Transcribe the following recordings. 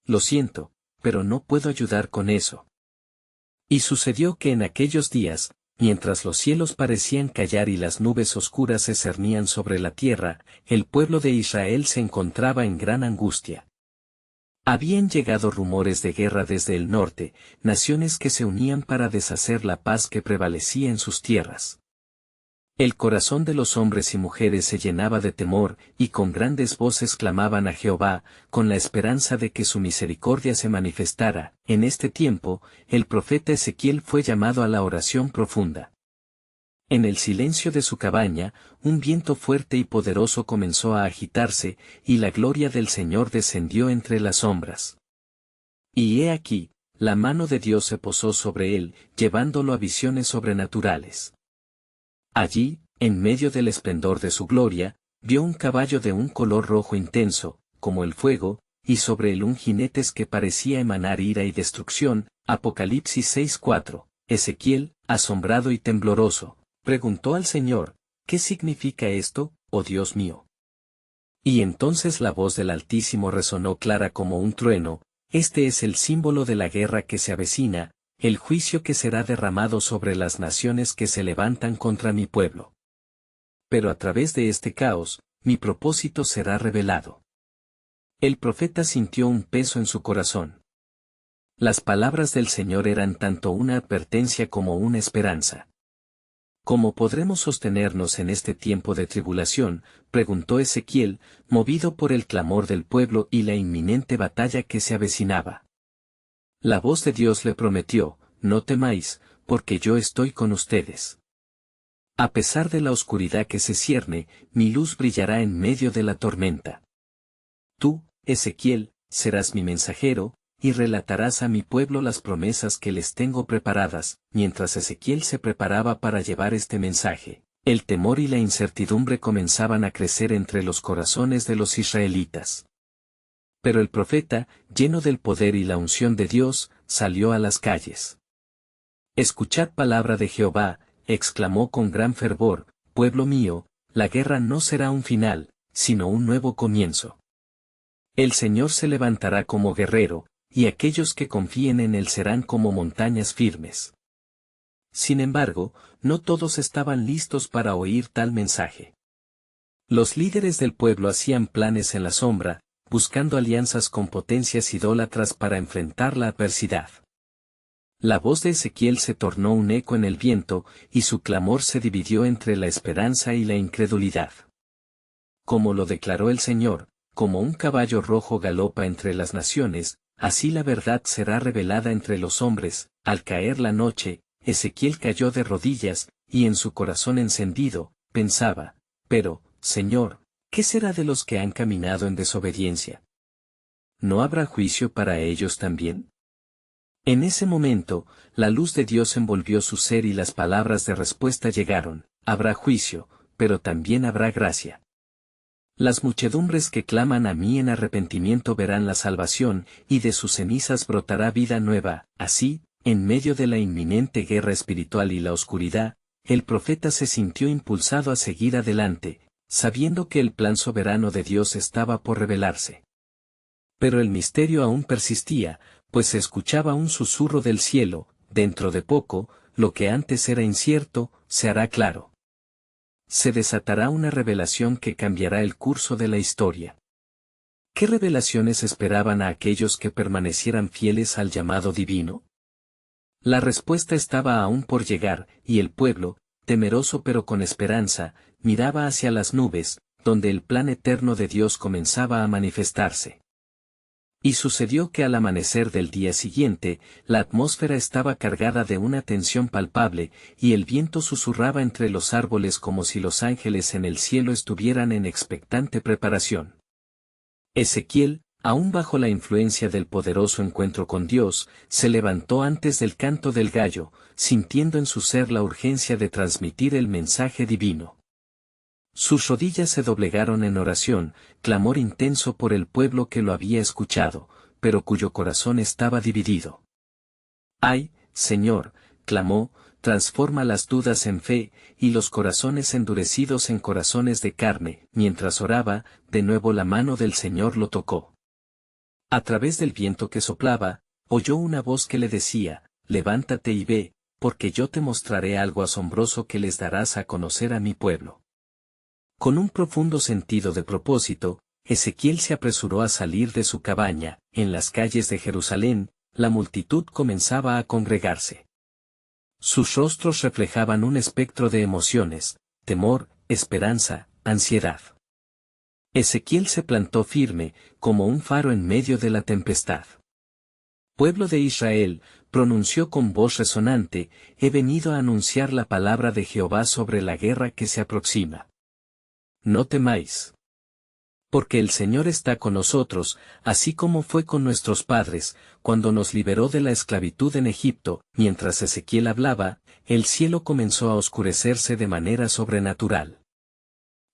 lo siento, pero no puedo ayudar con eso. Y sucedió que en aquellos días, mientras los cielos parecían callar y las nubes oscuras se cernían sobre la tierra, el pueblo de Israel se encontraba en gran angustia. Habían llegado rumores de guerra desde el norte, naciones que se unían para deshacer la paz que prevalecía en sus tierras. El corazón de los hombres y mujeres se llenaba de temor, y con grandes voces clamaban a Jehová, con la esperanza de que su misericordia se manifestara. En este tiempo, el profeta Ezequiel fue llamado a la oración profunda. En el silencio de su cabaña, un viento fuerte y poderoso comenzó a agitarse, y la gloria del Señor descendió entre las sombras. Y he aquí, la mano de Dios se posó sobre él, llevándolo a visiones sobrenaturales. Allí, en medio del esplendor de su gloria, vio un caballo de un color rojo intenso, como el fuego, y sobre él un jinetes que parecía emanar ira y destrucción. Apocalipsis 6:4. Ezequiel, asombrado y tembloroso, preguntó al Señor, ¿qué significa esto, oh Dios mío? Y entonces la voz del Altísimo resonó clara como un trueno: este es el símbolo de la guerra que se avecina, el juicio que será derramado sobre las naciones que se levantan contra mi pueblo. Pero a través de este caos, mi propósito será revelado. El profeta sintió un peso en su corazón. Las palabras del Señor eran tanto una advertencia como una esperanza. ¿Cómo podremos sostenernos en este tiempo de tribulación?, preguntó Ezequiel, movido por el clamor del pueblo y la inminente batalla que se avecinaba. La voz de Dios le prometió: no temáis, porque yo estoy con ustedes. A pesar de la oscuridad que se cierne, mi luz brillará en medio de la tormenta. Tú, Ezequiel, serás mi mensajero, y relatarás a mi pueblo las promesas que les tengo preparadas. Mientras Ezequiel se preparaba para llevar este mensaje, el temor y la incertidumbre comenzaban a crecer entre los corazones de los israelitas. Pero el profeta, lleno del poder y la unción de Dios, salió a las calles. Escuchad palabra de Jehová, exclamó con gran fervor: pueblo mío, la guerra no será un final, sino un nuevo comienzo. El Señor se levantará como guerrero, y aquellos que confíen en él serán como montañas firmes. Sin embargo, no todos estaban listos para oír tal mensaje. Los líderes del pueblo hacían planes en la sombra, buscando alianzas con potencias idólatras para enfrentar la adversidad. La voz de Ezequiel se tornó un eco en el viento, y su clamor se dividió entre la esperanza y la incredulidad. Como lo declaró el Señor, como un caballo rojo galopa entre las naciones, así la verdad será revelada entre los hombres. Al caer la noche, Ezequiel cayó de rodillas, y en su corazón encendido, pensaba: pero, Señor, ¿qué será de los que han caminado en desobediencia? ¿No habrá juicio para ellos también? En ese momento, la luz de Dios envolvió su ser y las palabras de respuesta llegaron: habrá juicio, pero también habrá gracia. Las muchedumbres que claman a mí en arrepentimiento verán la salvación, y de sus cenizas brotará vida nueva. Así, en medio de la inminente guerra espiritual y la oscuridad, el profeta se sintió impulsado a seguir adelante, sabiendo que el plan soberano de Dios estaba por revelarse. Pero el misterio aún persistía, pues se escuchaba un susurro del cielo: dentro de poco, lo que antes era incierto, se hará claro. Se desatará una revelación que cambiará el curso de la historia. ¿Qué revelaciones esperaban a aquellos que permanecieran fieles al llamado divino? La respuesta estaba aún por llegar, y el pueblo, temeroso pero con esperanza, miraba hacia las nubes, donde el plan eterno de Dios comenzaba a manifestarse. Y sucedió que al amanecer del día siguiente, la atmósfera estaba cargada de una tensión palpable, y el viento susurraba entre los árboles como si los ángeles en el cielo estuvieran en expectante preparación. Ezequiel, aún bajo la influencia del poderoso encuentro con Dios, se levantó antes del canto del gallo, sintiendo en su ser la urgencia de transmitir el mensaje divino. Sus rodillas se doblegaron en oración, clamor intenso por el pueblo que lo había escuchado, pero cuyo corazón estaba dividido. ¡Ay, Señor!, clamó, transforma las dudas en fe, y los corazones endurecidos en corazones de carne. Mientras oraba, de nuevo la mano del Señor lo tocó. A través del viento que soplaba, oyó una voz que le decía, levántate y ve, porque yo te mostraré algo asombroso que les darás a conocer a mi pueblo. Con un profundo sentido de propósito, Ezequiel se apresuró a salir de su cabaña. En las calles de Jerusalén, la multitud comenzaba a congregarse. Sus rostros reflejaban un espectro de emociones, temor, esperanza, ansiedad. Ezequiel se plantó firme, como un faro en medio de la tempestad. Pueblo de Israel, pronunció con voz resonante, he venido a anunciar la palabra de Jehová sobre la guerra que se aproxima. No temáis. Porque el Señor está con nosotros, así como fue con nuestros padres, cuando nos liberó de la esclavitud en Egipto. Mientras Ezequiel hablaba, el cielo comenzó a oscurecerse de manera sobrenatural.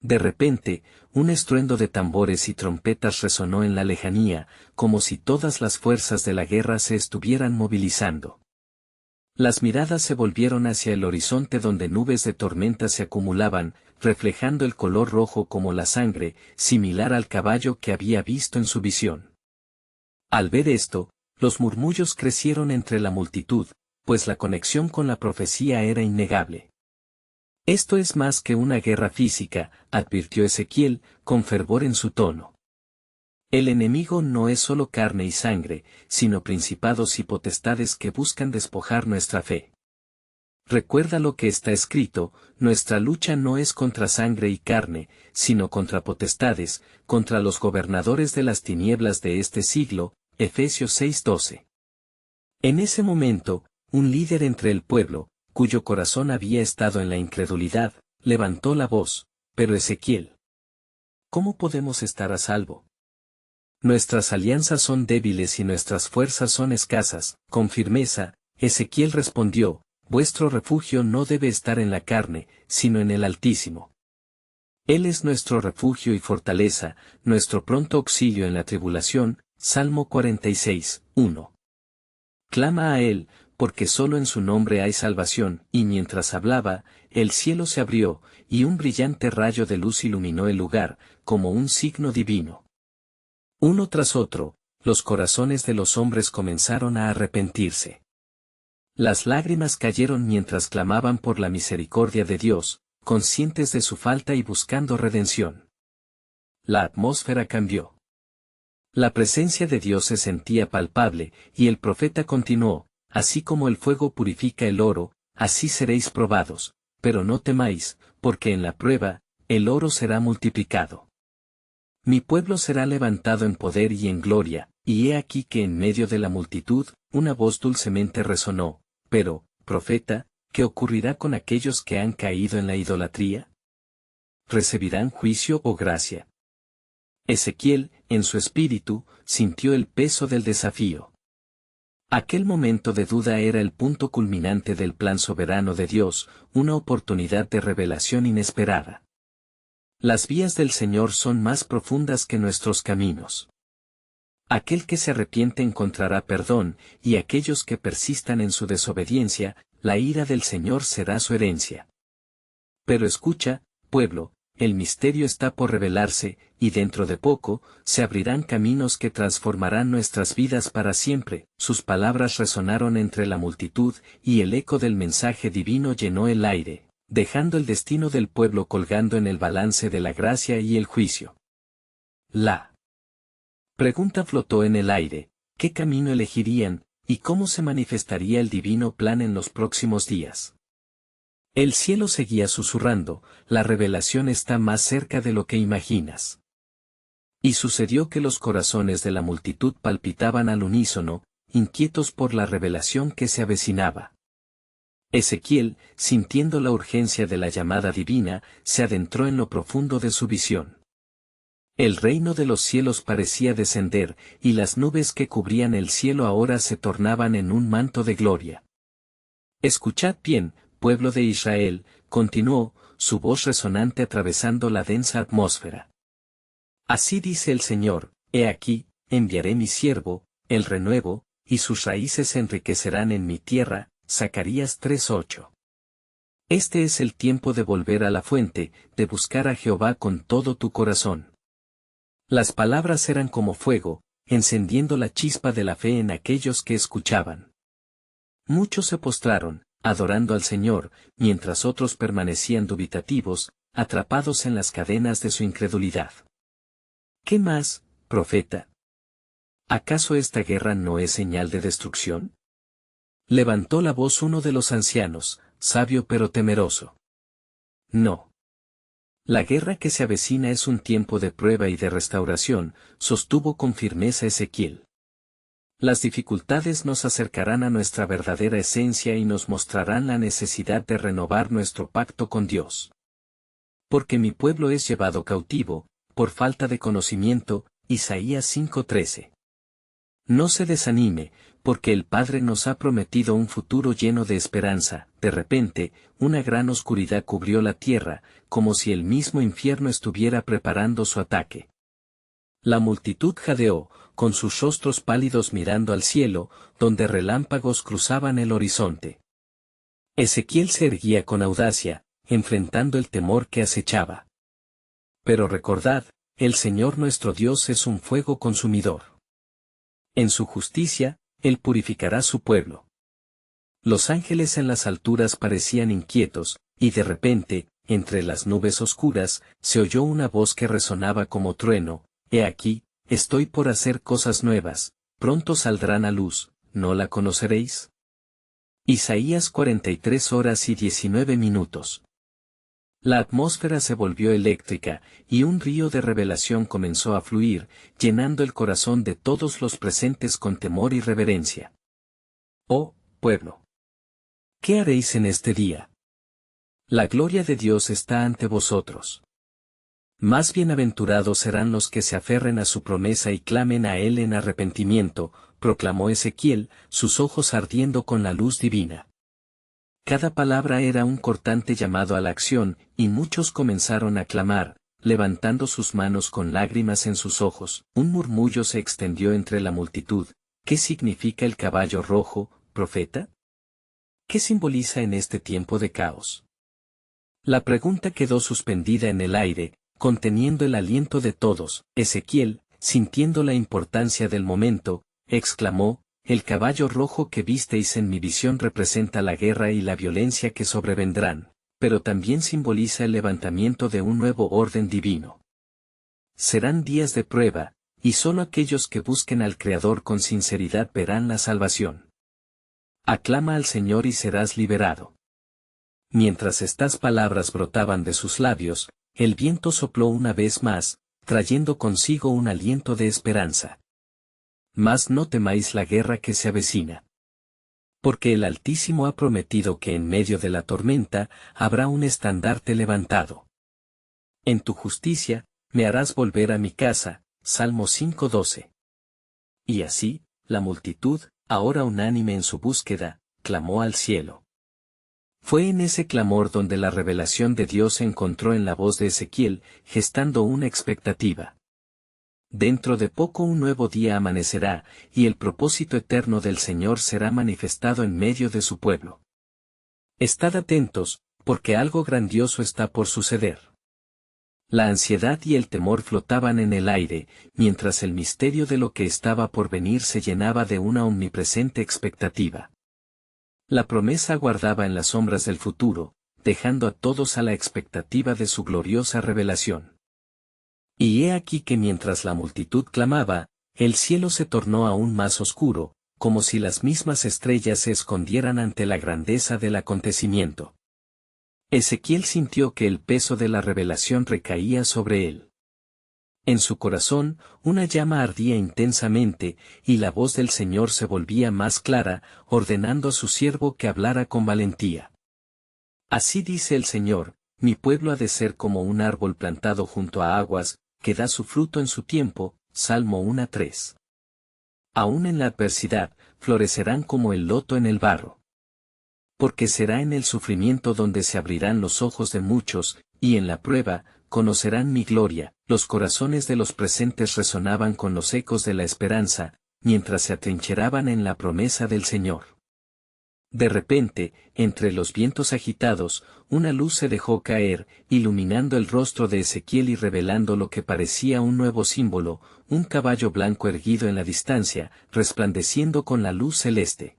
De repente, un estruendo de tambores y trompetas resonó en la lejanía, como si todas las fuerzas de la guerra se estuvieran movilizando. Las miradas se volvieron hacia el horizonte donde nubes de tormenta se acumulaban, reflejando el color rojo como la sangre, similar al caballo que había visto en su visión. Al ver esto, los murmullos crecieron entre la multitud, pues la conexión con la profecía era innegable. Esto es más que una guerra física, advirtió Ezequiel, con fervor en su tono. El enemigo no es solo carne y sangre, sino principados y potestades que buscan despojar nuestra fe. Recuerda lo que está escrito, nuestra lucha no es contra sangre y carne, sino contra potestades, contra los gobernadores de las tinieblas de este siglo, Efesios 6:12. En ese momento, un líder entre el pueblo, cuyo corazón había estado en la incredulidad, levantó la voz, pero Ezequiel, ¿cómo podemos estar a salvo? Nuestras alianzas son débiles y nuestras fuerzas son escasas. Con firmeza, Ezequiel respondió, vuestro refugio no debe estar en la carne, sino en el Altísimo. Él es nuestro refugio y fortaleza, nuestro pronto auxilio en la tribulación. Salmo 46:1. Clama a Él, porque solo en su nombre hay salvación. Y mientras hablaba, el cielo se abrió, y un brillante rayo de luz iluminó el lugar, como un signo divino. Uno tras otro, los corazones de los hombres comenzaron a arrepentirse. Las lágrimas cayeron mientras clamaban por la misericordia de Dios, conscientes de su falta y buscando redención. La atmósfera cambió. La presencia de Dios se sentía palpable, y el profeta continuó, así como el fuego purifica el oro, así seréis probados, pero no temáis, porque en la prueba, el oro será multiplicado. Mi pueblo será levantado en poder y en gloria, y he aquí que en medio de la multitud, una voz dulcemente resonó, pero, profeta, ¿qué ocurrirá con aquellos que han caído en la idolatría? ¿Recibirán juicio o gracia? Ezequiel, en su espíritu, sintió el peso del desafío. Aquel momento de duda era el punto culminante del plan soberano de Dios, una oportunidad de revelación inesperada. Las vías del Señor son más profundas que nuestros caminos. Aquel que se arrepiente encontrará perdón, y aquellos que persistan en su desobediencia, la ira del Señor será su herencia. Pero escucha, pueblo, el misterio está por revelarse, y dentro de poco, se abrirán caminos que transformarán nuestras vidas para siempre. Sus palabras resonaron entre la multitud, y el eco del mensaje divino llenó el aire, dejando el destino del pueblo colgando en el balance de la gracia y el juicio. La pregunta flotó en el aire, ¿qué camino elegirían, y cómo se manifestaría el divino plan en los próximos días? El cielo seguía susurrando, la revelación está más cerca de lo que imaginas. Y sucedió que los corazones de la multitud palpitaban al unísono, inquietos por la revelación que se avecinaba. Ezequiel, sintiendo la urgencia de la llamada divina, se adentró en lo profundo de su visión. El reino de los cielos parecía descender, y las nubes que cubrían el cielo ahora se tornaban en un manto de gloria. Escuchad bien, pueblo de Israel, continuó, su voz resonante atravesando la densa atmósfera. Así dice el Señor, he aquí, enviaré mi siervo, el renuevo, y sus raíces se enriquecerán en mi tierra. Zacarías 3:8. Este es el tiempo de volver a la fuente, de buscar a Jehová con todo tu corazón. Las palabras eran como fuego, encendiendo la chispa de la fe en aquellos que escuchaban. Muchos se postraron, adorando al Señor, mientras otros permanecían dubitativos, atrapados en las cadenas de su incredulidad. ¿Qué más, profeta? ¿Acaso esta guerra no es señal de destrucción? Levantó la voz uno de los ancianos, sabio pero temeroso. No. La guerra que se avecina es un tiempo de prueba y de restauración, sostuvo con firmeza Ezequiel. Las dificultades nos acercarán a nuestra verdadera esencia y nos mostrarán la necesidad de renovar nuestro pacto con Dios. Porque mi pueblo es llevado cautivo, por falta de conocimiento, Isaías 5:13. No se desanime, porque el Padre nos ha prometido un futuro lleno de esperanza. De repente, una gran oscuridad cubrió la tierra, como si el mismo infierno estuviera preparando su ataque. La multitud jadeó, con sus rostros pálidos mirando al cielo, donde relámpagos cruzaban el horizonte. Ezequiel se erguía con audacia, enfrentando el temor que acechaba. Pero recordad, el Señor nuestro Dios es un fuego consumidor. En su justicia, Él purificará su pueblo. Los ángeles en las alturas parecían inquietos, y de repente, entre las nubes oscuras, se oyó una voz que resonaba como trueno: «He aquí, estoy por hacer cosas nuevas, pronto saldrán a luz, ¿no la conoceréis?». Isaías 43:19. La atmósfera se volvió eléctrica, y un río de revelación comenzó a fluir, llenando el corazón de todos los presentes con temor y reverencia. Oh, pueblo, ¿qué haréis en este día? La gloria de Dios está ante vosotros. Más bienaventurados serán los que se aferren a su promesa y clamen a Él en arrepentimiento, proclamó Ezequiel, sus ojos ardiendo con la luz divina. Cada palabra era un cortante llamado a la acción, y muchos comenzaron a clamar, levantando sus manos con lágrimas en sus ojos. Un murmullo se extendió entre la multitud. ¿Qué significa el caballo rojo, profeta? ¿Qué simboliza en este tiempo de caos? La pregunta quedó suspendida en el aire, conteniendo el aliento de todos. Ezequiel, sintiendo la importancia del momento, exclamó: «El caballo rojo que visteis en mi visión representa la guerra y la violencia que sobrevendrán, pero también simboliza el levantamiento de un nuevo orden divino. Serán días de prueba, y solo aquellos que busquen al Creador con sinceridad verán la salvación. Aclama al Señor y serás liberado». Mientras estas palabras brotaban de sus labios, el viento sopló una vez más, trayendo consigo un aliento de esperanza. Mas no temáis la guerra que se avecina. Porque el Altísimo ha prometido que en medio de la tormenta habrá un estandarte levantado. En tu justicia, me harás volver a mi casa. Salmo 5:12. Y así, la multitud, ahora unánime en su búsqueda, clamó al cielo. Fue en ese clamor donde la revelación de Dios se encontró en la voz de Ezequiel, gestando una expectativa. Dentro de poco un nuevo día amanecerá, y el propósito eterno del Señor será manifestado en medio de su pueblo. Estad atentos, porque algo grandioso está por suceder. La ansiedad y el temor flotaban en el aire, mientras el misterio de lo que estaba por venir se llenaba de una omnipresente expectativa. La promesa aguardaba en las sombras del futuro, dejando a todos a la expectativa de su gloriosa revelación. Y he aquí que mientras la multitud clamaba, el cielo se tornó aún más oscuro, como si las mismas estrellas se escondieran ante la grandeza del acontecimiento. Ezequiel sintió que el peso de la revelación recaía sobre él. En su corazón, una llama ardía intensamente, y la voz del Señor se volvía más clara, ordenando a su siervo que hablara con valentía. Así dice el Señor: mi pueblo ha de ser como un árbol plantado junto a aguas, que da su fruto en su tiempo. Salmo 1:3. Aún en la adversidad, florecerán como el loto en el barro. Porque será en el sufrimiento donde se abrirán los ojos de muchos, y en la prueba, conocerán mi gloria. Los corazones de los presentes resonaban con los ecos de la esperanza, mientras se atrincheraban en la promesa del Señor. De repente, entre los vientos agitados, una luz se dejó caer, iluminando el rostro de Ezequiel y revelando lo que parecía un nuevo símbolo, un caballo blanco erguido en la distancia, resplandeciendo con la luz celeste.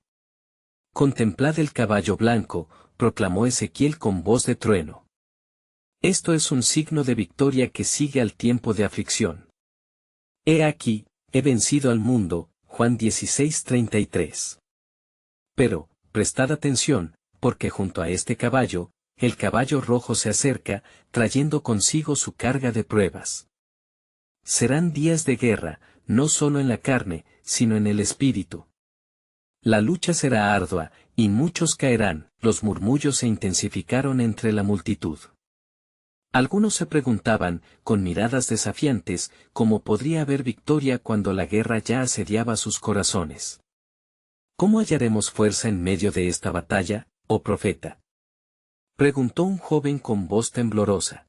«Contemplad el caballo blanco», proclamó Ezequiel con voz de trueno. «Esto es un signo de victoria que sigue al tiempo de aflicción. He aquí, he vencido al mundo». Juan 16:33. Pero, prestad atención, porque junto a este caballo, el caballo rojo se acerca, trayendo consigo su carga de pruebas. Serán días de guerra, no solo en la carne, sino en el espíritu. La lucha será ardua, y muchos caerán. Los murmullos se intensificaron entre la multitud. Algunos se preguntaban, con miradas desafiantes, cómo podría haber victoria cuando la guerra ya asediaba sus corazones. ¿Cómo hallaremos fuerza en medio de esta batalla, oh profeta?, preguntó un joven con voz temblorosa.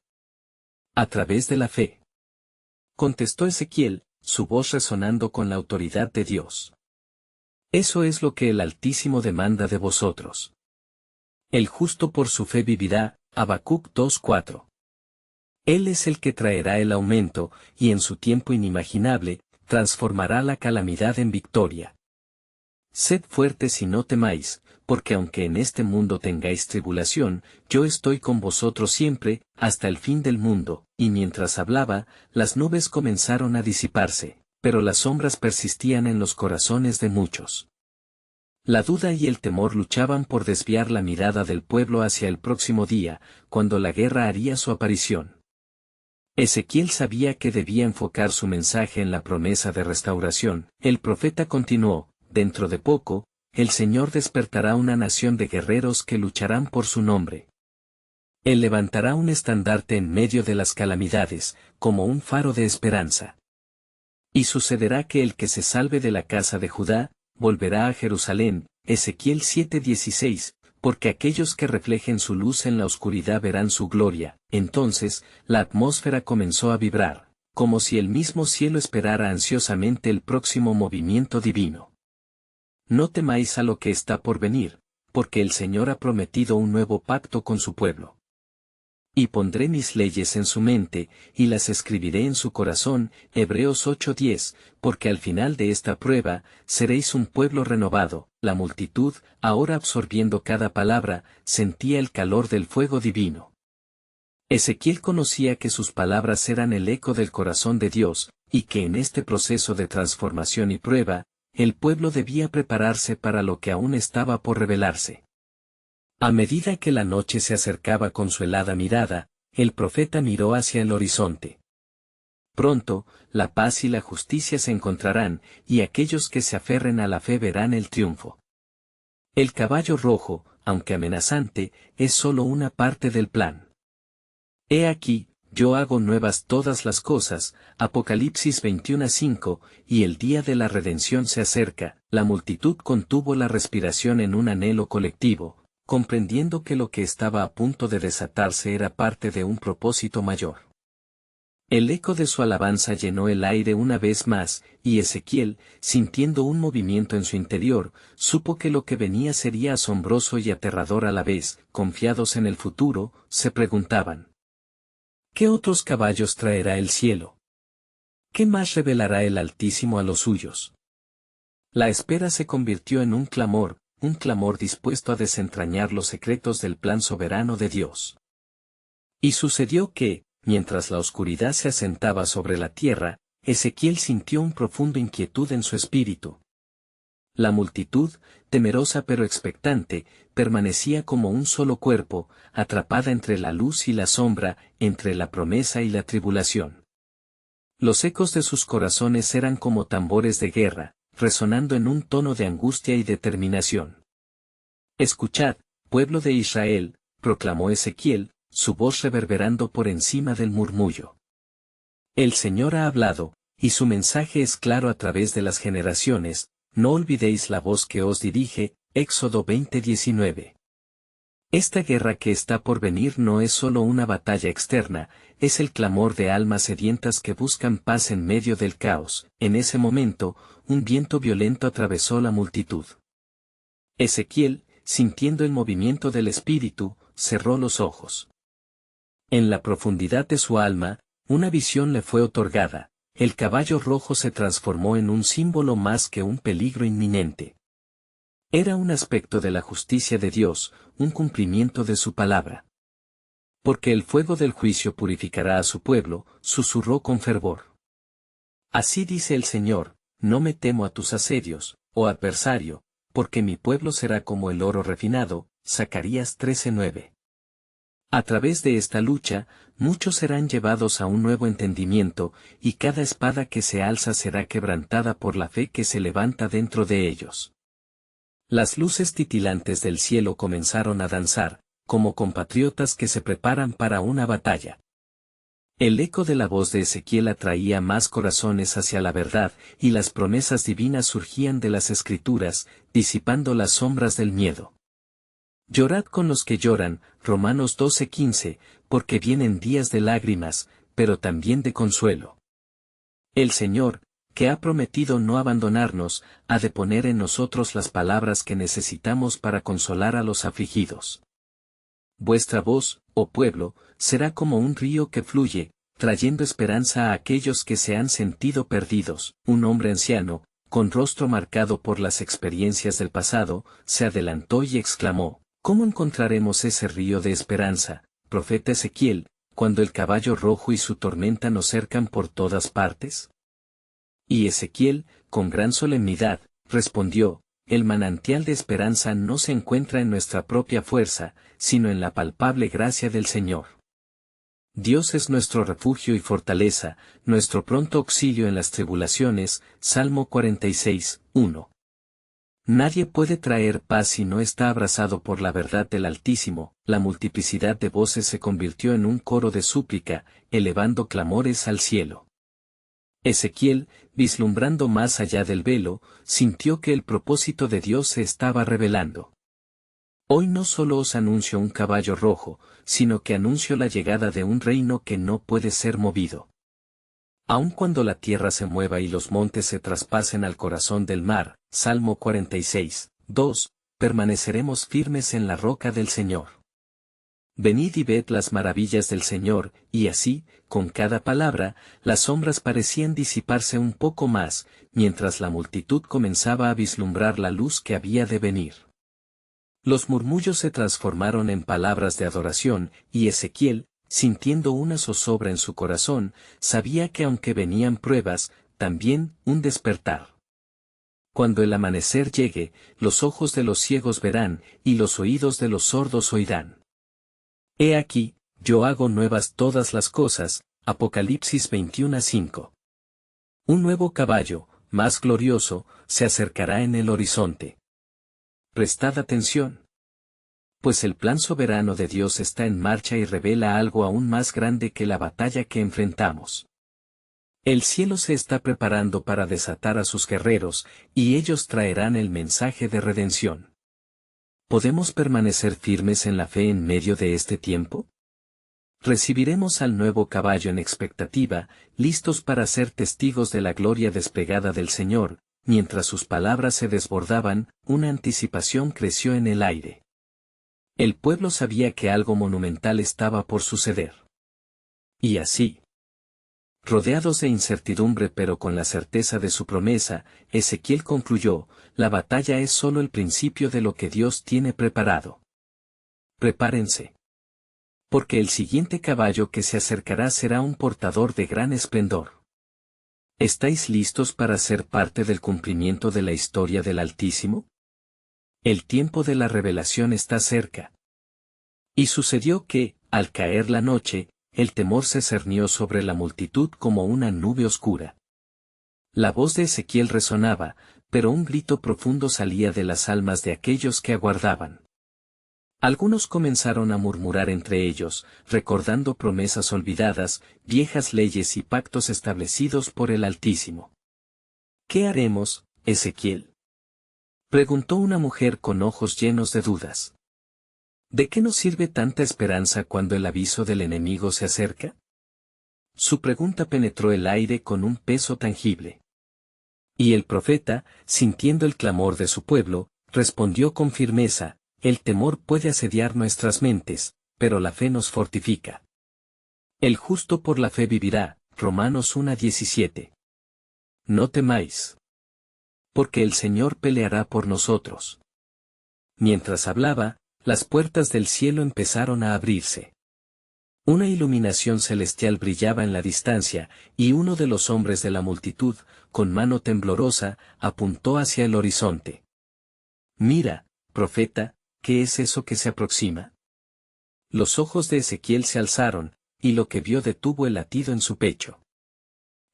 A través de la fe, contestó Ezequiel, su voz resonando con la autoridad de Dios. Eso es lo que el Altísimo demanda de vosotros. El justo por su fe vivirá. Habacuc 2:4. Él es el que traerá el aumento, y en su tiempo inimaginable, transformará la calamidad en victoria. Sed fuertes y no temáis, porque aunque en este mundo tengáis tribulación, yo estoy con vosotros siempre, hasta el fin del mundo. Y mientras hablaba, las nubes comenzaron a disiparse, pero las sombras persistían en los corazones de muchos. La duda y el temor luchaban por desviar la mirada del pueblo hacia el próximo día, cuando la guerra haría su aparición. Ezequiel sabía que debía enfocar su mensaje en la promesa de restauración. El profeta continuó: dentro de poco, el Señor despertará una nación de guerreros que lucharán por su nombre. Él levantará un estandarte en medio de las calamidades, como un faro de esperanza. Y sucederá que el que se salve de la casa de Judá, volverá a Jerusalén. Ezequiel 7:16, porque aquellos que reflejen su luz en la oscuridad verán su gloria. Entonces, la atmósfera comenzó a vibrar, como si el mismo cielo esperara ansiosamente el próximo movimiento divino. No temáis a lo que está por venir, porque el Señor ha prometido un nuevo pacto con su pueblo. Y pondré mis leyes en su mente, y las escribiré en su corazón. Hebreos 8:10, porque al final de esta prueba, seréis un pueblo renovado. La multitud, ahora absorbiendo cada palabra, sentía el calor del fuego divino. Ezequiel conocía que sus palabras eran el eco del corazón de Dios, y que en este proceso de transformación y prueba, el pueblo debía prepararse para lo que aún estaba por revelarse. A medida que la noche se acercaba con su helada mirada, el profeta miró hacia el horizonte. Pronto, la paz y la justicia se encontrarán, y aquellos que se aferren a la fe verán el triunfo. El caballo rojo, aunque amenazante, es solo una parte del plan. He aquí, yo hago nuevas todas las cosas. Apocalipsis 21:5, y el día de la redención se acerca. La multitud contuvo la respiración en un anhelo colectivo, comprendiendo que lo que estaba a punto de desatarse era parte de un propósito mayor. El eco de su alabanza llenó el aire una vez más, y Ezequiel, sintiendo un movimiento en su interior, supo que lo que venía sería asombroso y aterrador a la vez. Confiados en el futuro, se preguntaban: ¿qué otros caballos traerá el cielo? ¿Qué más revelará el Altísimo a los suyos? La espera se convirtió en un clamor dispuesto a desentrañar los secretos del plan soberano de Dios. Y sucedió que, mientras la oscuridad se asentaba sobre la tierra, Ezequiel sintió un profundo inquietud en su espíritu. La multitud, temerosa pero expectante, permanecía como un solo cuerpo, atrapada entre la luz y la sombra, entre la promesa y la tribulación. Los ecos de sus corazones eran como tambores de guerra, resonando en un tono de angustia y determinación. Escuchad, pueblo de Israel, proclamó Ezequiel, su voz reverberando por encima del murmullo. El Señor ha hablado, y su mensaje es claro a través de las generaciones. No olvidéis la voz que os dirige. Éxodo 20:19. Esta guerra que está por venir no es solo una batalla externa, es el clamor de almas sedientas que buscan paz en medio del caos. En ese momento, un viento violento atravesó la multitud. Ezequiel, sintiendo el movimiento del espíritu, cerró los ojos. En la profundidad de su alma, una visión le fue otorgada. El caballo rojo se transformó en un símbolo más que un peligro inminente. Era un aspecto de la justicia de Dios, un cumplimiento de su palabra. Porque el fuego del juicio purificará a su pueblo, susurró con fervor. Así dice el Señor, no me temo a tus asedios, oh adversario, porque mi pueblo será como el oro refinado, Zacarías 13:9. A través de esta lucha, muchos serán llevados a un nuevo entendimiento, y cada espada que se alza será quebrantada por la fe que se levanta dentro de ellos. Las luces titilantes del cielo comenzaron a danzar, como compatriotas que se preparan para una batalla. El eco de la voz de Ezequiel atraía más corazones hacia la verdad, y las promesas divinas surgían de las Escrituras, disipando las sombras del miedo. Llorad con los que lloran, Romanos 12:15, porque vienen días de lágrimas, pero también de consuelo. El Señor, que ha prometido no abandonarnos, ha de poner en nosotros las palabras que necesitamos para consolar a los afligidos. Vuestra voz, oh pueblo, será como un río que fluye, trayendo esperanza a aquellos que se han sentido perdidos. Un hombre anciano, con rostro marcado por las experiencias del pasado, se adelantó y exclamó, ¿cómo encontraremos ese río de esperanza, profeta Ezequiel, cuando el caballo rojo y su tormenta nos cercan por todas partes? Y Ezequiel, con gran solemnidad, respondió, el manantial de esperanza no se encuentra en nuestra propia fuerza, sino en la palpable gracia del Señor. Dios es nuestro refugio y fortaleza, nuestro pronto auxilio en las tribulaciones, Salmo 46:1. Nadie puede traer paz si no está abrazado por la verdad del Altísimo. La multiplicidad de voces se convirtió en un coro de súplica, elevando clamores al cielo. Ezequiel, vislumbrando más allá del velo, sintió que el propósito de Dios se estaba revelando. Hoy no solo os anuncio un caballo rojo, sino que anuncio la llegada de un reino que no puede ser movido. Aun cuando la tierra se mueva y los montes se traspasen al corazón del mar, Salmo 46:2, permaneceremos firmes en la roca del Señor. Venid y ved las maravillas del Señor, y así, con cada palabra, las sombras parecían disiparse un poco más, mientras la multitud comenzaba a vislumbrar la luz que había de venir. Los murmullos se transformaron en palabras de adoración, y Ezequiel, sintiendo una zozobra en su corazón, sabía que aunque venían pruebas, también un despertar. Cuando el amanecer llegue, los ojos de los ciegos verán, y los oídos de los sordos oirán. He aquí, yo hago nuevas todas las cosas, Apocalipsis 21:5. Un nuevo caballo, más glorioso, se acercará en el horizonte. Prestad atención. Pues el plan soberano de Dios está en marcha y revela algo aún más grande que la batalla que enfrentamos. El cielo se está preparando para desatar a sus guerreros, y ellos traerán el mensaje de redención. ¿Podemos permanecer firmes en la fe en medio de este tiempo? Recibiremos al nuevo caballo en expectativa, listos para ser testigos de la gloria desplegada del Señor. Mientras sus palabras se desbordaban, una anticipación creció en el aire. El pueblo sabía que algo monumental estaba por suceder. Y así, rodeados de incertidumbre pero con la certeza de su promesa, Ezequiel concluyó, la batalla es solo el principio de lo que Dios tiene preparado. Prepárense. Porque el siguiente caballo que se acercará será un portador de gran esplendor. ¿Estáis listos para ser parte del cumplimiento de la historia del Altísimo? El tiempo de la revelación está cerca. Y sucedió que, al caer la noche, el temor se cernió sobre la multitud como una nube oscura. La voz de Ezequiel resonaba, pero un grito profundo salía de las almas de aquellos que aguardaban. Algunos comenzaron a murmurar entre ellos, recordando promesas olvidadas, viejas leyes y pactos establecidos por el Altísimo. ¿Qué haremos, Ezequiel?, preguntó una mujer con ojos llenos de dudas. ¿De qué nos sirve tanta esperanza cuando el aviso del enemigo se acerca? Su pregunta penetró el aire con un peso tangible. Y el profeta, sintiendo el clamor de su pueblo, respondió con firmeza, el temor puede asediar nuestras mentes, pero la fe nos fortifica. El justo por la fe vivirá, Romanos 1:17. No temáis. Porque el Señor peleará por nosotros. Mientras hablaba, las puertas del cielo empezaron a abrirse. Una iluminación celestial brillaba en la distancia, y uno de los hombres de la multitud, con mano temblorosa, apuntó hacia el horizonte. Mira, profeta, ¿qué es eso que se aproxima? Los ojos de Ezequiel se alzaron, y lo que vio detuvo el latido en su pecho.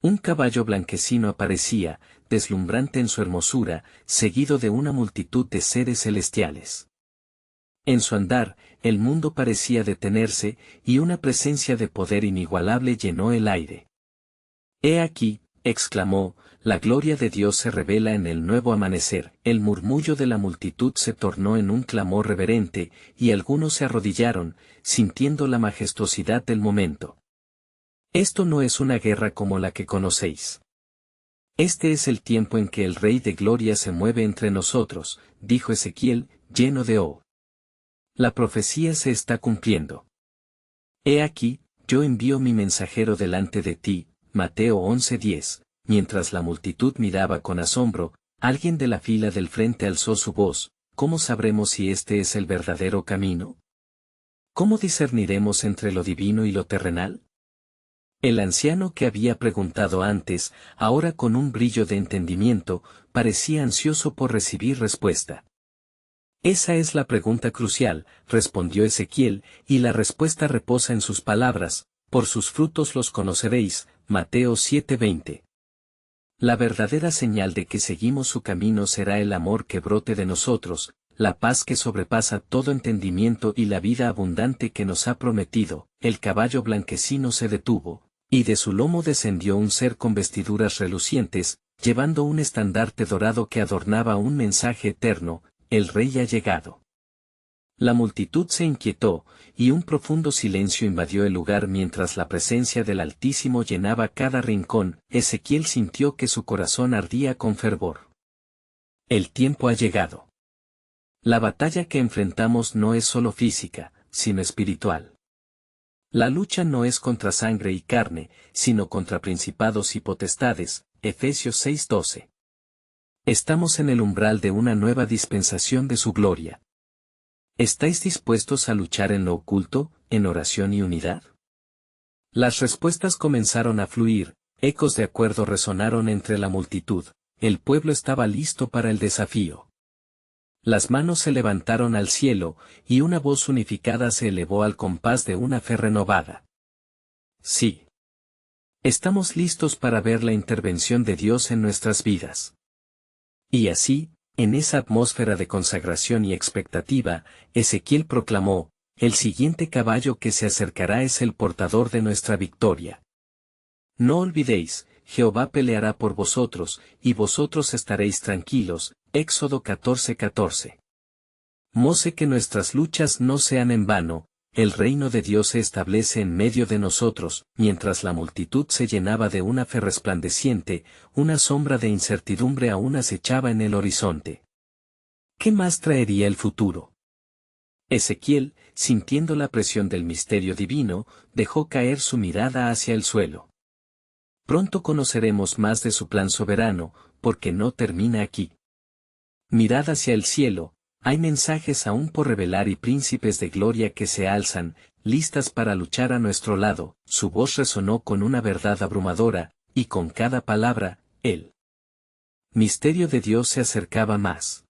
Un caballo blanquecino aparecía, deslumbrante en su hermosura, seguido de una multitud de seres celestiales. En su andar, el mundo parecía detenerse, y una presencia de poder inigualable llenó el aire. «He aquí», exclamó, «la gloria de Dios se revela en el nuevo amanecer». El murmullo de la multitud se tornó en un clamor reverente, y algunos se arrodillaron, sintiendo la majestuosidad del momento. Esto no es una guerra como la que conocéis. Este es el tiempo en que el Rey de Gloria se mueve entre nosotros, dijo Ezequiel, lleno de oh. La profecía se está cumpliendo. He aquí, yo envío mi mensajero delante de ti, Mateo 11:10, mientras la multitud miraba con asombro, alguien de la fila del frente alzó su voz, ¿cómo sabremos si este es el verdadero camino? ¿Cómo discerniremos entre lo divino y lo terrenal? El anciano que había preguntado antes, ahora con un brillo de entendimiento, parecía ansioso por recibir respuesta. Esa es la pregunta crucial, respondió Ezequiel, y la respuesta reposa en sus palabras, por sus frutos los conoceréis, Mateo 7:20. La verdadera señal de que seguimos su camino será el amor que brote de nosotros, la paz que sobrepasa todo entendimiento y la vida abundante que nos ha prometido. El caballo blanquecino se detuvo, y de su lomo descendió un ser con vestiduras relucientes, llevando un estandarte dorado que adornaba un mensaje eterno: el Rey ha llegado. La multitud se inquietó, y un profundo silencio invadió el lugar mientras la presencia del Altísimo llenaba cada rincón. Ezequiel sintió que su corazón ardía con fervor. El tiempo ha llegado. La batalla que enfrentamos no es solo física, sino espiritual. La lucha no es contra sangre y carne, sino contra principados y potestades, Efesios 6:12. Estamos en el umbral de una nueva dispensación de su gloria. ¿Estáis dispuestos a luchar en lo oculto, en oración y unidad? Las respuestas comenzaron a fluir, ecos de acuerdo resonaron entre la multitud, el pueblo estaba listo para el desafío. Las manos se levantaron al cielo, y una voz unificada se elevó al compás de una fe renovada. Sí. Estamos listos para ver la intervención de Dios en nuestras vidas. Y así, en esa atmósfera de consagración y expectativa, Ezequiel proclamó: el siguiente caballo que se acercará es el portador de nuestra victoria. No olvidéis, Jehová peleará por vosotros, y vosotros estaréis tranquilos. Éxodo 14:14. Mose que nuestras luchas no sean en vano, el reino de Dios se establece en medio de nosotros. Mientras la multitud se llenaba de una fe resplandeciente, una sombra de incertidumbre aún acechaba en el horizonte. ¿Qué más traería el futuro? Ezequiel, sintiendo la presión del misterio divino, dejó caer su mirada hacia el suelo. Pronto conoceremos más de su plan soberano, porque no termina aquí. Mirad hacia el cielo, hay mensajes aún por revelar y príncipes de gloria que se alzan, listas para luchar a nuestro lado. Su voz resonó con una verdad abrumadora, y con cada palabra, el misterio de Dios se acercaba más.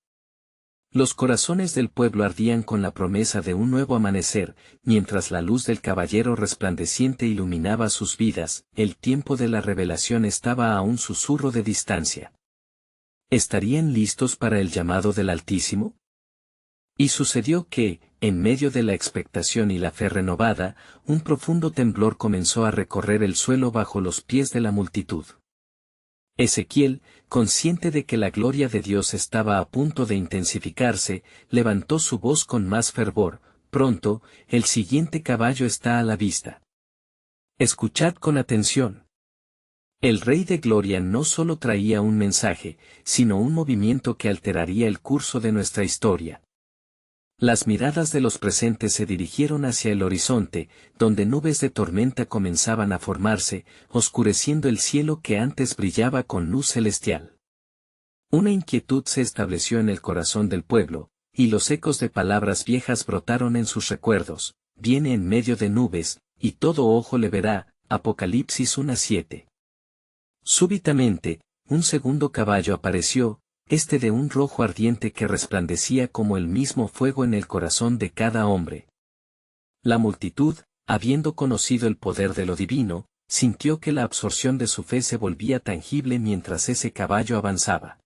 Los corazones del pueblo ardían con la promesa de un nuevo amanecer, mientras la luz del caballero resplandeciente iluminaba sus vidas. El tiempo de la revelación estaba a un susurro de distancia. ¿Estarían listos para el llamado del Altísimo? Y sucedió que, en medio de la expectación y la fe renovada, un profundo temblor comenzó a recorrer el suelo bajo los pies de la multitud. Ezequiel, consciente de que la gloria de Dios estaba a punto de intensificarse, levantó su voz con más fervor: pronto, el siguiente caballo está a la vista. Escuchad con atención. El Rey de Gloria no solo traía un mensaje, sino un movimiento que alteraría el curso de nuestra historia. Las miradas de los presentes se dirigieron hacia el horizonte, donde nubes de tormenta comenzaban a formarse, oscureciendo el cielo que antes brillaba con luz celestial. Una inquietud se estableció en el corazón del pueblo, y los ecos de palabras viejas brotaron en sus recuerdos: viene en medio de nubes, y todo ojo le verá. Apocalipsis 1:7. Súbitamente, un segundo caballo apareció, de un rojo ardiente que resplandecía como el mismo fuego en el corazón de cada hombre. La multitud, habiendo conocido el poder de lo divino, sintió que la absorción de su fe se volvía tangible mientras ese caballo avanzaba.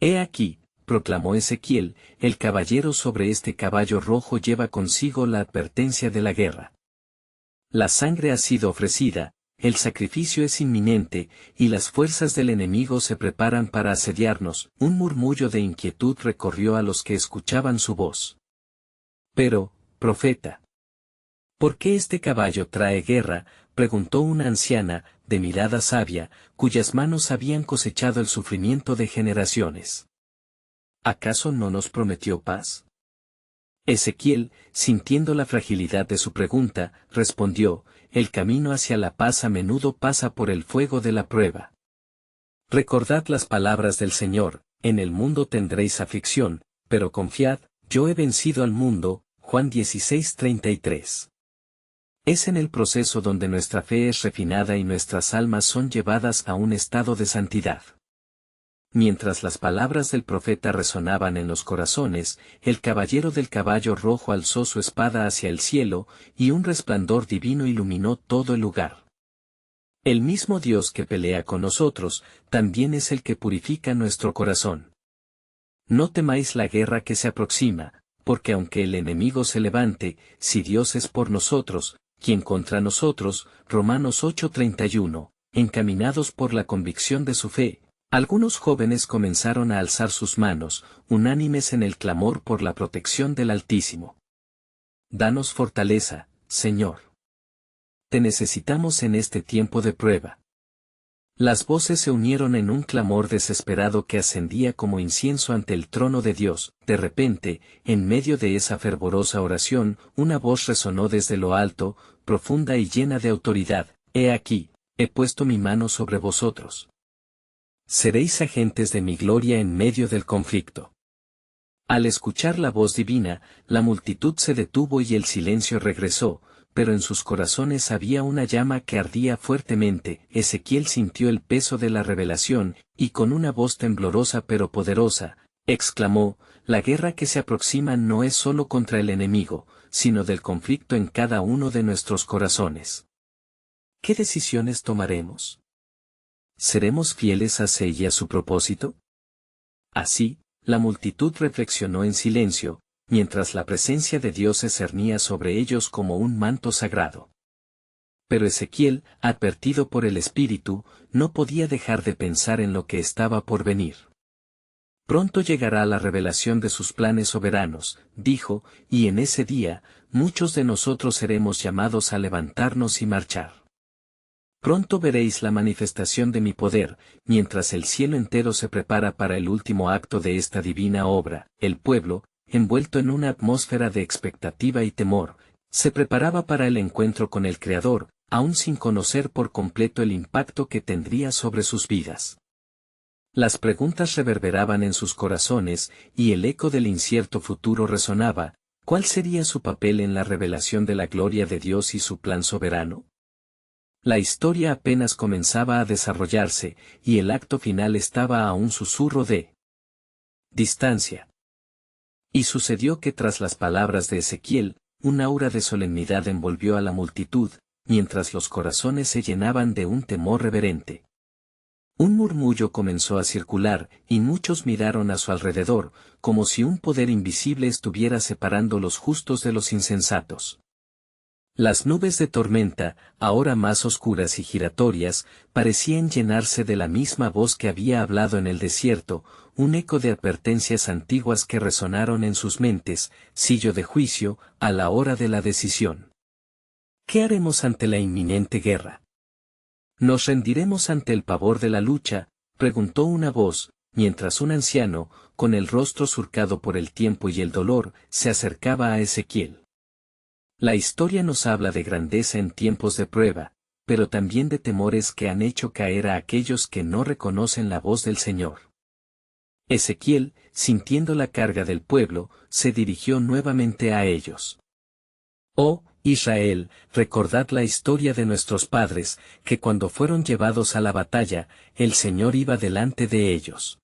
He aquí, proclamó Ezequiel, el caballero sobre este caballo rojo lleva consigo la advertencia de la guerra. La sangre ha sido ofrecida, el sacrificio es inminente, y las fuerzas del enemigo se preparan para asediarnos. Un murmullo de inquietud recorrió a los que escuchaban su voz. Pero, profeta, ¿por qué este caballo trae guerra?, preguntó una anciana, de mirada sabia, cuyas manos habían cosechado el sufrimiento de generaciones. ¿Acaso no nos prometió paz? Ezequiel, sintiendo la fragilidad de su pregunta, respondió: el camino hacia la paz a menudo pasa por el fuego de la prueba. Recordad las palabras del Señor: en el mundo tendréis aflicción, pero confiad, yo he vencido al mundo. Juan 16:33. Es en el proceso donde nuestra fe es refinada y nuestras almas son llevadas a un estado de santidad. Mientras las palabras del profeta resonaban en los corazones, el caballero del caballo rojo alzó su espada hacia el cielo, y un resplandor divino iluminó todo el lugar. El mismo Dios que pelea con nosotros, también es el que purifica nuestro corazón. No temáis la guerra que se aproxima, porque aunque el enemigo se levante, si Dios es por nosotros, ¿quién contra nosotros? Romanos 8:31. Encaminados por la convicción de su fe, algunos jóvenes comenzaron a alzar sus manos, unánimes en el clamor por la protección del Altísimo. Danos fortaleza, Señor. Te necesitamos en este tiempo de prueba. Las voces se unieron en un clamor desesperado que ascendía como incienso ante el trono de Dios. De repente, en medio de esa fervorosa oración, una voz resonó desde lo alto, profunda y llena de autoridad: He aquí, he puesto mi mano sobre vosotros. Seréis agentes de mi gloria en medio del conflicto. Al escuchar la voz divina, la multitud se detuvo y el silencio regresó, pero en sus corazones había una llama que ardía fuertemente. Ezequiel sintió el peso de la revelación, y con una voz temblorosa pero poderosa, exclamó: la guerra que se aproxima no es solo contra el enemigo, sino del conflicto en cada uno de nuestros corazones. ¿Qué decisiones tomaremos? ¿Seremos fieles a Sé y a su propósito? Así, la multitud reflexionó en silencio, mientras la presencia de Dios se cernía sobre ellos como un manto sagrado. Pero Ezequiel, advertido por el Espíritu, no podía dejar de pensar en lo que estaba por venir. Pronto llegará la revelación de sus planes soberanos, dijo, y en ese día, muchos de nosotros seremos llamados a levantarnos y marchar. Pronto veréis la manifestación de mi poder, mientras el cielo entero se prepara para el último acto de esta divina obra. El pueblo, envuelto en una atmósfera de expectativa y temor, se preparaba para el encuentro con el Creador, aún sin conocer por completo el impacto que tendría sobre sus vidas. Las preguntas reverberaban en sus corazones, y el eco del incierto futuro resonaba: ¿cuál sería su papel en la revelación de la gloria de Dios y su plan soberano? La historia apenas comenzaba a desarrollarse, y el acto final estaba a un susurro de distancia. Y sucedió que tras las palabras de Ezequiel, un aura de solemnidad envolvió a la multitud, mientras los corazones se llenaban de un temor reverente. Un murmullo comenzó a circular, y muchos miraron a su alrededor, como si un poder invisible estuviera separando los justos de los insensatos. Las nubes de tormenta, ahora más oscuras y giratorias, parecían llenarse de la misma voz que había hablado en el desierto, un eco de advertencias antiguas que resonaron en sus mentes: sillo de juicio, a la hora de la decisión. ¿Qué haremos ante la inminente guerra? ¿Nos rendiremos ante el pavor de la lucha?, preguntó una voz, mientras un anciano, con el rostro surcado por el tiempo y el dolor, se acercaba a Ezequiel. La historia nos habla de grandeza en tiempos de prueba, pero también de temores que han hecho caer a aquellos que no reconocen la voz del Señor. Ezequiel, sintiendo la carga del pueblo, se dirigió nuevamente a ellos. Oh, Israel, recordad la historia de nuestros padres, que cuando fueron llevados a la batalla, el Señor iba delante de ellos.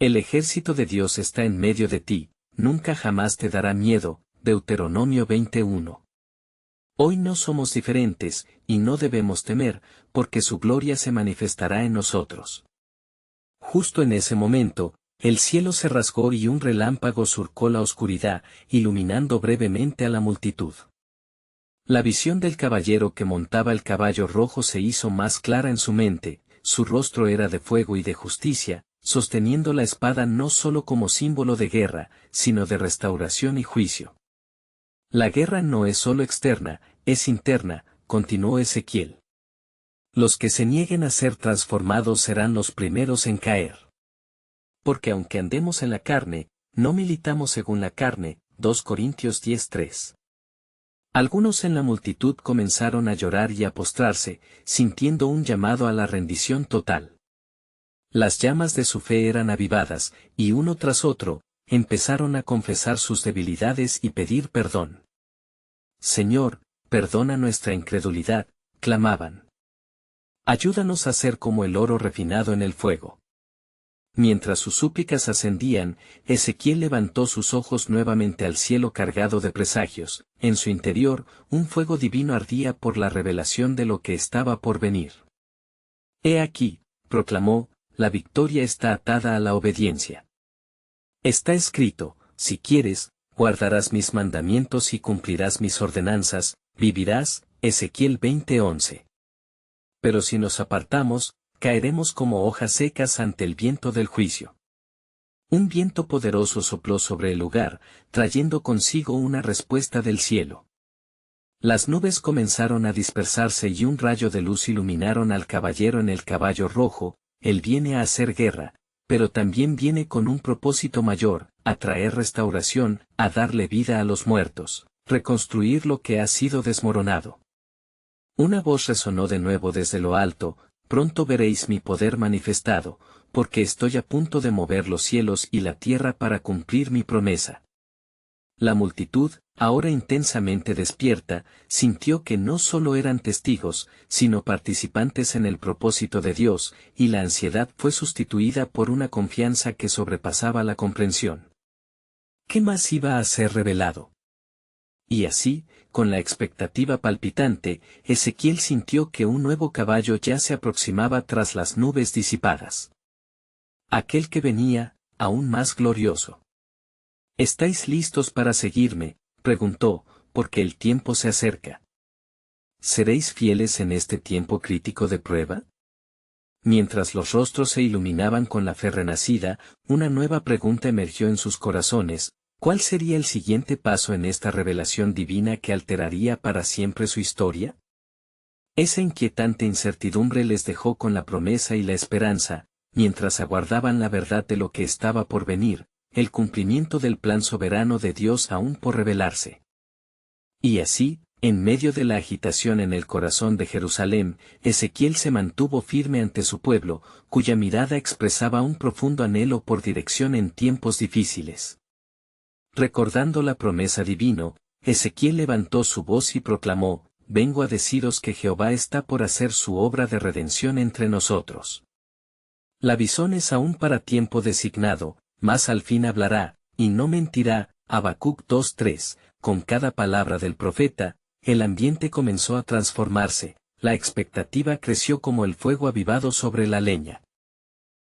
El ejército de Dios está en medio de ti, nunca jamás te dará miedo. Deuteronomio 21. Hoy no somos diferentes, y no debemos temer, porque su gloria se manifestará en nosotros. Justo en ese momento, el cielo se rasgó y un relámpago surcó la oscuridad, iluminando brevemente a la multitud. La visión del caballero que montaba el caballo rojo se hizo más clara en su mente, su rostro era de fuego y de justicia, sosteniendo la espada no solo como símbolo de guerra, sino de restauración y juicio. La guerra no es solo externa, es interna, continuó Ezequiel. Los que se nieguen a ser transformados serán los primeros en caer. Porque aunque andemos en la carne, no militamos según la carne. 2 Corintios 10:3. Algunos en la multitud comenzaron a llorar y a postrarse, sintiendo un llamado a la rendición total. Las llamas de su fe eran avivadas, y uno tras otro, empezaron a confesar sus debilidades y pedir perdón. Señor, perdona nuestra incredulidad, clamaban. Ayúdanos a ser como el oro refinado en el fuego. Mientras sus súplicas ascendían, Ezequiel levantó sus ojos nuevamente al cielo cargado de presagios, en su interior, un fuego divino ardía por la revelación de lo que estaba por venir. He aquí, proclamó, la victoria está atada a la obediencia. Está escrito, si quieres, guardarás mis mandamientos y cumplirás mis ordenanzas, vivirás, Ezequiel 20:11. Pero si nos apartamos, caeremos como hojas secas ante el viento del juicio. Un viento poderoso sopló sobre el lugar, trayendo consigo una respuesta del cielo. Las nubes comenzaron a dispersarse y un rayo de luz iluminaron al caballero en el caballo rojo. Él viene a hacer guerra, pero también viene con un propósito mayor, a traer restauración, a darle vida a los muertos, reconstruir lo que ha sido desmoronado. Una voz resonó de nuevo desde lo alto, pronto veréis mi poder manifestado, porque estoy a punto de mover los cielos y la tierra para cumplir mi promesa. La multitud, ahora intensamente despierta, sintió que no solo eran testigos, sino participantes en el propósito de Dios, y la ansiedad fue sustituida por una confianza que sobrepasaba la comprensión. ¿Qué más iba a ser revelado? Y así, con la expectativa palpitante, Ezequiel sintió que un nuevo caballo ya se aproximaba tras las nubes disipadas. Aquel que venía, aún más glorioso. ¿Estáis listos para seguirme?, preguntó, porque el tiempo se acerca. ¿Seréis fieles en este tiempo crítico de prueba? Mientras los rostros se iluminaban con la fe renacida, una nueva pregunta emergió en sus corazones: ¿cuál sería el siguiente paso en esta revelación divina que alteraría para siempre su historia? Esa inquietante incertidumbre les dejó con la promesa y la esperanza, mientras aguardaban la verdad de lo que estaba por venir, el cumplimiento del plan soberano de Dios aún por revelarse. Y así, en medio de la agitación en el corazón de Jerusalén, Ezequiel se mantuvo firme ante su pueblo, cuya mirada expresaba un profundo anhelo por dirección en tiempos difíciles. Recordando la promesa divino, Ezequiel levantó su voz y proclamó: vengo a deciros que Jehová está por hacer su obra de redención entre nosotros. La visión es aún para tiempo designado, mas al fin hablará, y no mentirá. Habacuc 2:3. Con cada palabra del profeta, el ambiente comenzó a transformarse, la expectativa creció como el fuego avivado sobre la leña.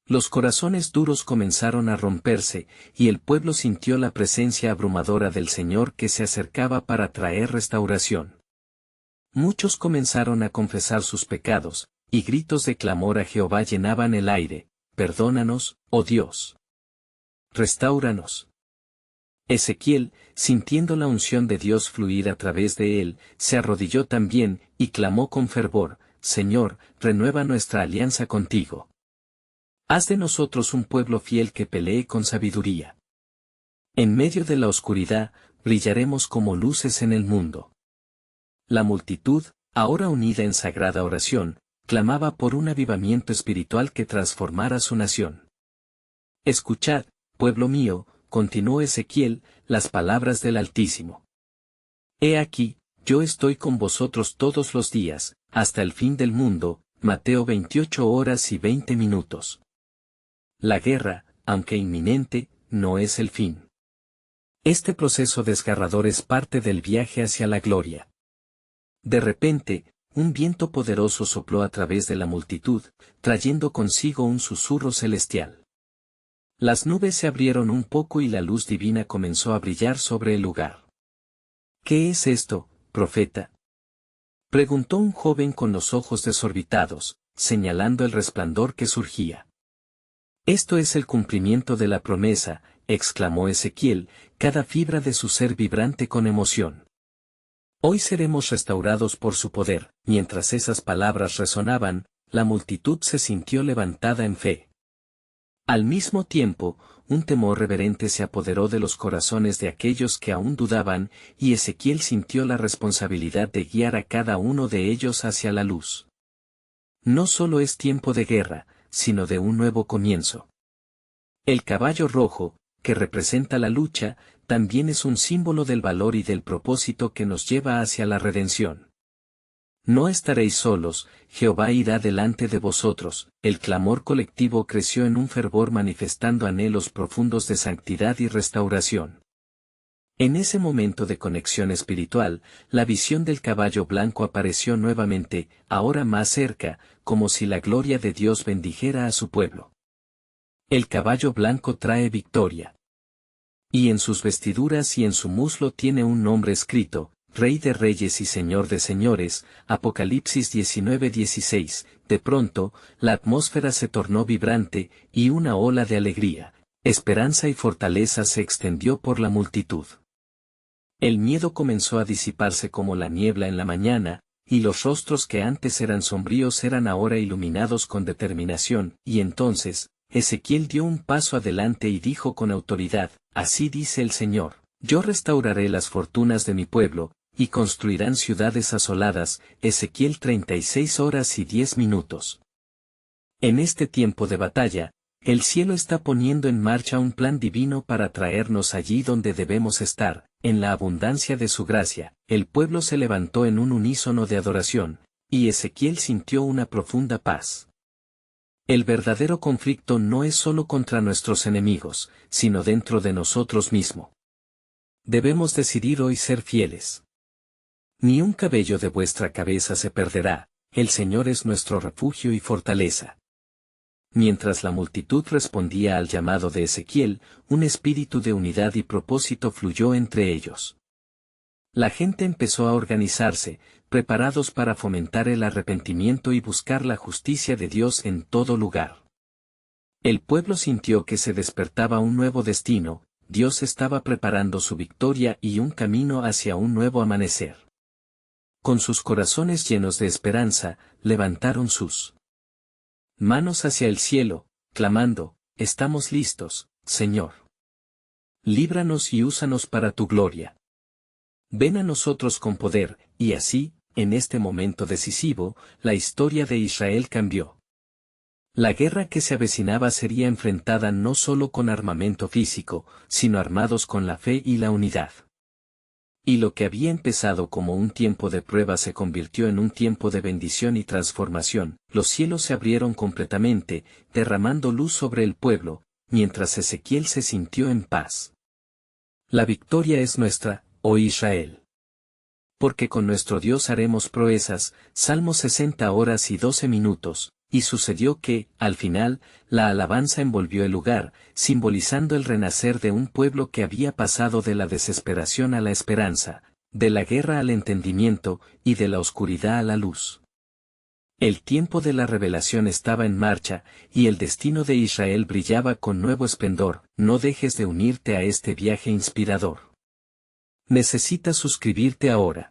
Los corazones duros comenzaron a romperse, y el pueblo sintió la presencia abrumadora del Señor que se acercaba para traer restauración. Muchos comenzaron a confesar sus pecados, y gritos de clamor a Jehová llenaban el aire: perdónanos, oh Dios. Restáuranos. Ezequiel, sintiendo la unción de Dios fluir a través de él, se arrodilló también, y clamó con fervor: Señor, renueva nuestra alianza contigo. Haz de nosotros un pueblo fiel que pelee con sabiduría. En medio de la oscuridad, brillaremos como luces en el mundo. La multitud, ahora unida en sagrada oración, clamaba por un avivamiento espiritual que transformara su nación. Escuchad, pueblo mío, continuó Ezequiel, las palabras del Altísimo. He aquí, yo estoy con vosotros todos los días, hasta el fin del mundo. Mateo 28 horas y 20 minutos. La guerra, aunque inminente, no es el fin. Este proceso desgarrador es parte del viaje hacia la gloria. De repente, un viento poderoso sopló a través de la multitud, trayendo consigo un susurro celestial. Las nubes se abrieron un poco y la luz divina comenzó a brillar sobre el lugar. ¿Qué es esto, profeta?, preguntó un joven con los ojos desorbitados, señalando el resplandor que surgía. Esto es el cumplimiento de la promesa, exclamó Ezequiel, cada fibra de su ser vibrante con emoción. Hoy seremos restaurados por su poder. Mientras esas palabras resonaban, la multitud se sintió levantada en fe. Al mismo tiempo, un temor reverente se apoderó de los corazones de aquellos que aún dudaban, y Ezequiel sintió la responsabilidad de guiar a cada uno de ellos hacia la luz. No solo es tiempo de guerra, sino de un nuevo comienzo. El caballo rojo, que representa la lucha, también es un símbolo del valor y del propósito que nos lleva hacia la redención. No estaréis solos, Jehová irá delante de vosotros. El clamor colectivo creció en un fervor manifestando anhelos profundos de santidad y restauración. En ese momento de conexión espiritual, la visión del caballo blanco apareció nuevamente, ahora más cerca, como si la gloria de Dios bendijera a su pueblo. El caballo blanco trae victoria. Y en sus vestiduras y en su muslo tiene un nombre escrito, Rey de Reyes y Señor de Señores. Apocalipsis 19:16. De pronto, la atmósfera se tornó vibrante, y una ola de alegría, esperanza y fortaleza se extendió por la multitud. El miedo comenzó a disiparse como la niebla en la mañana, y los rostros que antes eran sombríos eran ahora iluminados con determinación. Y entonces, Ezequiel dio un paso adelante y dijo con autoridad, así dice el Señor, yo restauraré las fortunas de mi pueblo, y construirán ciudades asoladas. Ezequiel 36 horas y 10 minutos. En este tiempo de batalla, el cielo está poniendo en marcha un plan divino para traernos allí donde debemos estar, en la abundancia de su gracia. El pueblo se levantó en un unísono de adoración, y Ezequiel sintió una profunda paz. El verdadero conflicto no es solo contra nuestros enemigos, sino dentro de nosotros mismos. Debemos decidir hoy ser fieles. Ni un cabello de vuestra cabeza se perderá, el Señor es nuestro refugio y fortaleza. Mientras la multitud respondía al llamado de Ezequiel, un espíritu de unidad y propósito fluyó entre ellos. La gente empezó a organizarse, preparados para fomentar el arrepentimiento y buscar la justicia de Dios en todo lugar. El pueblo sintió que se despertaba un nuevo destino, Dios estaba preparando su victoria y un camino hacia un nuevo amanecer. Con sus corazones llenos de esperanza, levantaron sus manos hacia el cielo, clamando, estamos listos, Señor. Líbranos y úsanos para tu gloria. Ven a nosotros con poder. Y así, en este momento decisivo, la historia de Israel cambió. La guerra que se avecinaba sería enfrentada no solo con armamento físico, sino armados con la fe y la unidad. Y lo que había empezado como un tiempo de prueba se convirtió en un tiempo de bendición y transformación. Los cielos se abrieron completamente, derramando luz sobre el pueblo, mientras Ezequiel se sintió en paz. La victoria es nuestra, oh Israel. Porque con nuestro Dios haremos proezas. Salmo 60 horas y 12 minutos. Y sucedió que, al final, la alabanza envolvió el lugar, simbolizando el renacer de un pueblo que había pasado de la desesperación a la esperanza, de la guerra al entendimiento, y de la oscuridad a la luz. El tiempo de la revelación estaba en marcha, y el destino de Israel brillaba con nuevo esplendor. No dejes de unirte a este viaje inspirador. Necesitas suscribirte ahora.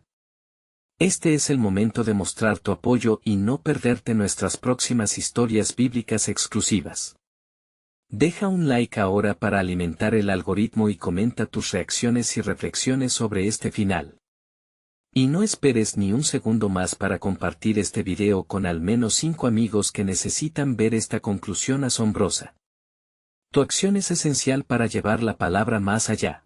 Este es el momento de mostrar tu apoyo y no perderte nuestras próximas historias bíblicas exclusivas. Deja un like ahora para alimentar el algoritmo y comenta tus reacciones y reflexiones sobre este final. Y no esperes ni un segundo más para compartir este video con al menos 5 amigos que necesitan ver esta conclusión asombrosa. Tu acción es esencial para llevar la palabra más allá.